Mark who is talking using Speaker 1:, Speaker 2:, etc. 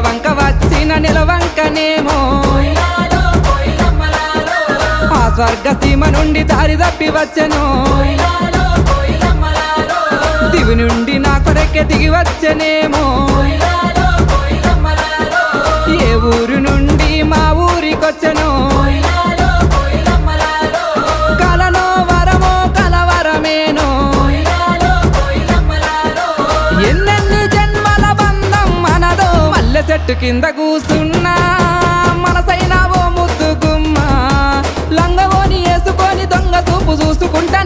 Speaker 1: వంక వచ్చిన నిలవంకనేమో ఆ స్వర్గ సీమ నుండి దారి తప్పి వచ్చెను దివి నుండి నా కొరకే దిగి వచ్చెనేమో ఏ ఊరు నుండి మా ఊరికొచ్చెను కలలో వరమో కలవరమేనో ఎన్నెన్ని జన్మల బంధం మనదో మల్లె చెట్టు కింద కూసున్నా మనసైనా ఓ ముద్దు గుమ్మ లంగవోని వేసుకొని దొంగ చూపు చూసుకుంటా